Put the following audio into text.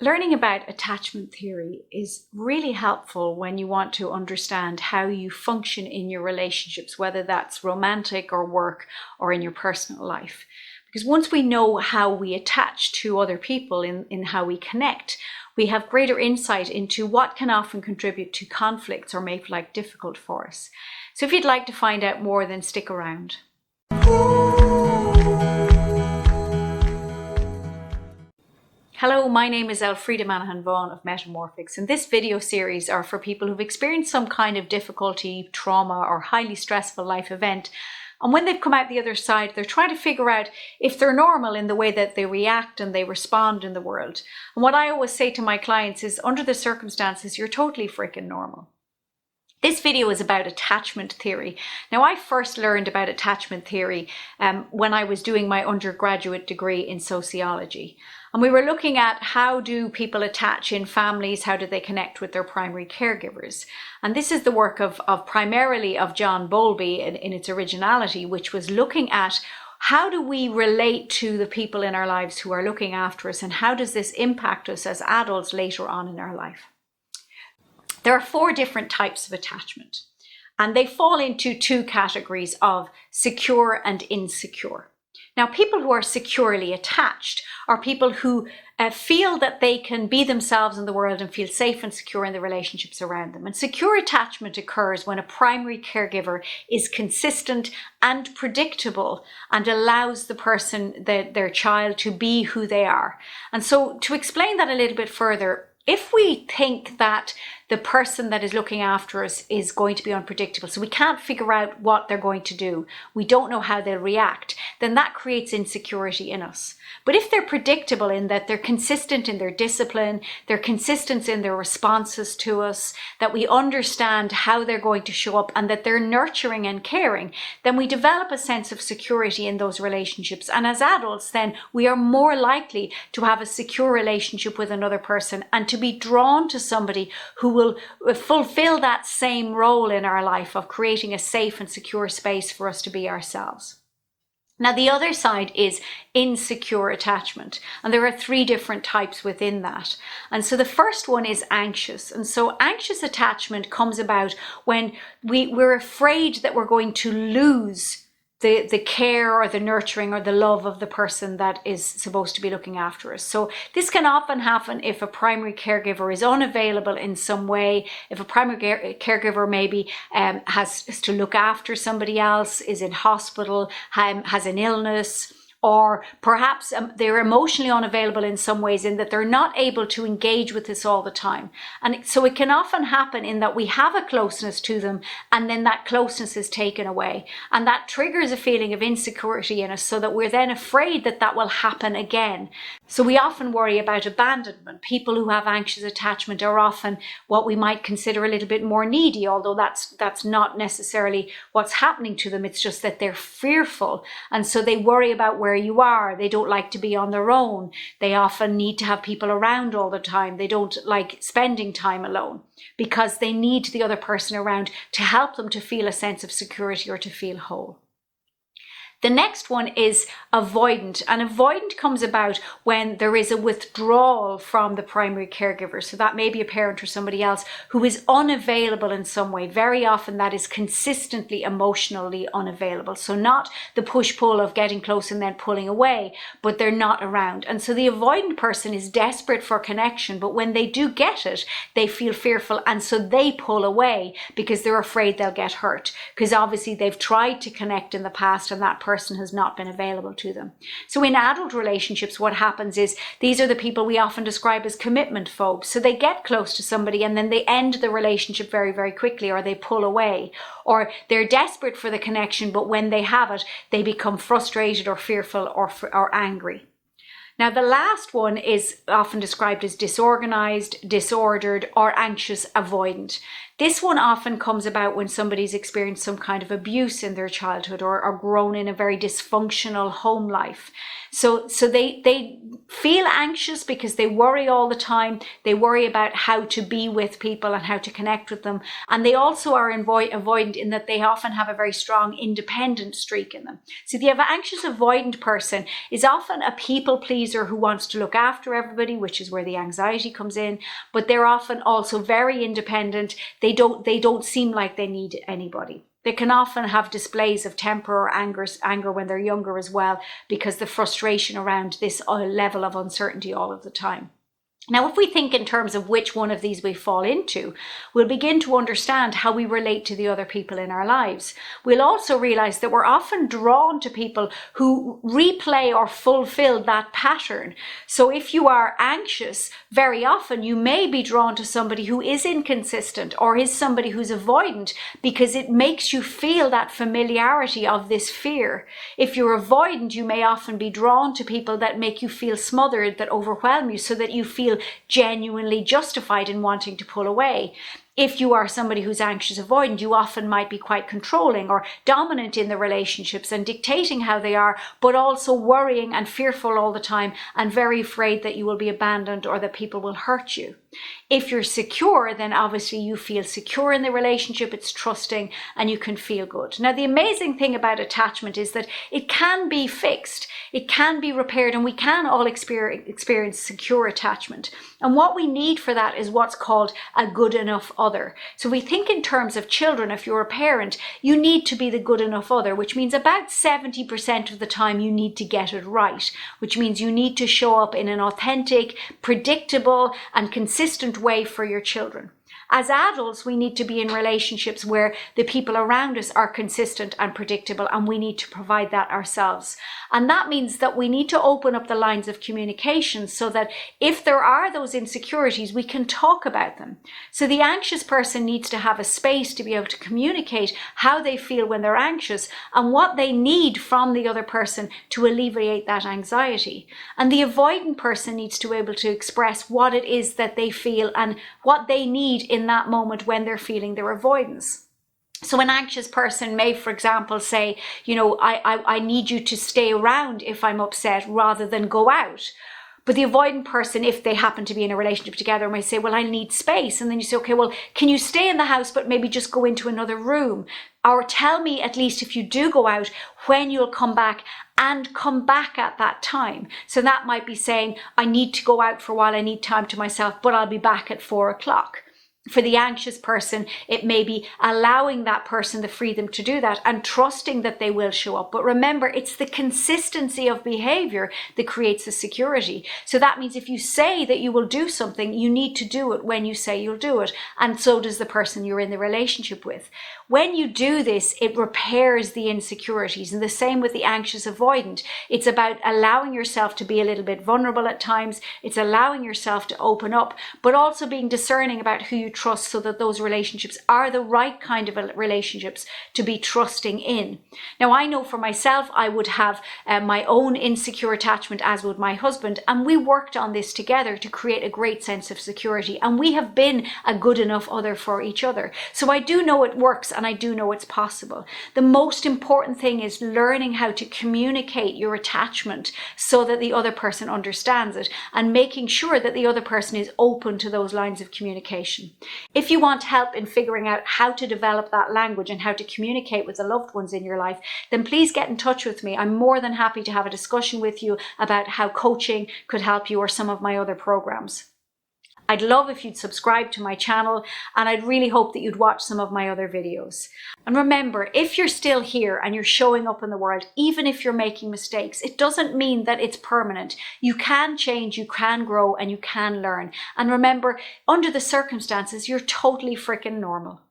Learning about attachment theory is really helpful when you want to understand how you function in your relationships, whether that's romantic or work or in your personal life. Because once we know how we attach to other people in how we connect, we have greater insight into what can often contribute to conflicts or make life difficult for us. So if you'd like to find out more, then stick around. Hello, my name is Elfreda of Metta-morphics, and this video series are for people who've experienced some kind of difficulty, trauma, or highly stressful life event. And when they've come out the other side, they're trying to figure out if they're normal in the way that they react and they respond in the world. And what I always say to my clients is, under the circumstances, you're totally freaking normal. This video is about attachment theory. Now, I first learned about attachment theory when I was doing my undergraduate degree in sociology. And we were looking at how do people attach in families, how do they connect with their primary caregivers. And this is the work of primarily of John Bowlby in its originality, which was looking at how do we relate to the people in our lives who are looking after us, and how does this impact us as adults later on in our life. There are 4 different types of attachment, and they fall into 2 categories of secure and insecure. Now, people who are securely attached are people who feel that they can be themselves in the world and feel safe and secure in the relationships around them. And secure attachment occurs when a primary caregiver is consistent and predictable and allows the person, their child, to be who they are. And so to explain that a little bit further, if we think that the person that is looking after us is going to be unpredictable, so we can't figure out what they're going to do, we don't know how they'll react, then that creates insecurity in us. But if they're predictable in that they're consistent in their discipline, they're consistent in their responses to us, that we understand how they're going to show up, and that they're nurturing and caring, then we develop a sense of security in those relationships. And as adults, then we are more likely to have a secure relationship with another person and to be drawn to somebody who will fulfill that same role in our life of creating a safe and secure space for us to be ourselves. Now, the other side is insecure attachment, and there are 3 different types within that. And so the first one is anxious. And so anxious attachment comes about when we're afraid that we're going to lose the care or the nurturing or the love of the person that is supposed to be looking after us. So this can often happen if a primary caregiver is unavailable in some way, if a primary caregiver maybe has to look after somebody else, is in hospital, has an illness, or perhaps they're emotionally unavailable in some ways, in that they're not able to engage with us all the time. And so it can often happen in that we have a closeness to them, and then that closeness is taken away. And that triggers a feeling of insecurity in us, so that we're then afraid that that will happen again. So we often worry about abandonment. People who have anxious attachment are often what we might consider a little bit more needy, although that's not necessarily what's happening to them. It's just that they're fearful. And so they worry about where you are. They don't like to be on their own. They often need to have people around all the time. They don't like spending time alone because they need the other person around to help them to feel a sense of security or to feel whole. The next one is avoidant, and avoidant comes about when there is a withdrawal from the primary caregiver. So that may be a parent or somebody else who is unavailable in some way. Very often that is consistently emotionally unavailable. So not the push-pull of getting close and then pulling away, but they're not around. And so the avoidant person is desperate for connection, but when they do get it, they feel fearful, and so they pull away because they're afraid they'll get hurt, because obviously they've tried to connect in the past and that person has not been available to them. So in adult relationships, what happens is these are the people we often describe as commitment phobes. So they get close to somebody and then they end the relationship very, very quickly, or they pull away, or they're desperate for the connection, but when they have it, they become frustrated or fearful or angry. Now, the last one is often described as disorganized, disordered, or anxious avoidant. This one often comes about when somebody's experienced some kind of abuse in their childhood or grown in a very dysfunctional home life. So they feel anxious because they worry all the time. They worry about how to be with people and how to connect with them. And they also are avoidant in that they often have a very strong independent streak in them. So the anxious avoidant person is often a people pleaser who wants to look after everybody, which is where the anxiety comes in. But they're often also very independent. They don't seem like they need anybody. They can often have displays of temper or anger when they're younger as well, because the frustration around this level of uncertainty all of the time. Now, if we think in terms of which one of these we fall into, we'll begin to understand how we relate to the other people in our lives. We'll also realize that we're often drawn to people who replay or fulfill that pattern. So if you are anxious, very often you may be drawn to somebody who is inconsistent or is somebody who's avoidant, because it makes you feel that familiarity of this fear. If you're avoidant, you may often be drawn to people that make you feel smothered, that overwhelm you, so that you feel genuinely justified in wanting to pull away. If you are somebody who's anxious avoidant, you often might be quite controlling or dominant in the relationships and dictating how they are, but also worrying and fearful all the time and very afraid that you will be abandoned or that people will hurt you. If you're secure, then obviously you feel secure in the relationship, it's trusting, and you can feel good. Now, the amazing thing about attachment is that it can be fixed, it can be repaired, and we can all experience secure attachment. And what we need for that is what's called a good enough other. So we think in terms of children. If you're a parent, you need to be the good enough other, which means about 70% of the time you need to get it right, which means you need to show up in an authentic, predictable, and consistent way for your children. As adults, we need to be in relationships where the people around us are consistent and predictable, and we need to provide that ourselves. And that means that we need to open up the lines of communication so that if there are those insecurities, we can talk about them. So the anxious person needs to have a space to be able to communicate how they feel when they're anxious and what they need from the other person to alleviate that anxiety. And the avoidant person needs to be able to express what it is that they feel and what they need in that moment when they're feeling their avoidance. So an anxious person may, for example, say, I need you to stay around if I'm upset rather than go out. But the avoidant person, if they happen to be in a relationship together, might say, well, I need space. And then you say, okay, well, can you stay in the house, but maybe just go into another room? Or tell me, at least if you do go out, when you'll come back, and come back at that time. So that might be saying, I need to go out for a while, I need time to myself, but I'll be back at 4:00. For the anxious person, it may be allowing that person the freedom to do that and trusting that they will show up. But remember, it's the consistency of behavior that creates the security. So that means if you say that you will do something, you need to do it when you say you'll do it. And so does the person you're in the relationship with. When you do this, it repairs the insecurities. And the same with the anxious avoidant. It's about allowing yourself to be a little bit vulnerable at times. It's allowing yourself to open up, but also being discerning about who you trust so that those relationships are the right kind of relationships to be trusting in. Now, I know for myself, I would have my own insecure attachment, as would my husband, and we worked on this together to create a great sense of security, and we have been a good enough other for each other. So I do know it works, and I do know it's possible. The most important thing is learning how to communicate your attachment so that the other person understands it, and making sure that the other person is open to those lines of communication. If you want help in figuring out how to develop that language and how to communicate with the loved ones in your life, then please get in touch with me. I'm more than happy to have a discussion with you about how coaching could help you or some of my other programs. I'd love if you'd subscribe to my channel, and I'd really hope that you'd watch some of my other videos. And remember, if you're still here and you're showing up in the world, even if you're making mistakes, it doesn't mean that it's permanent. You can change, you can grow, and you can learn. And remember, under the circumstances, you're totally freaking normal.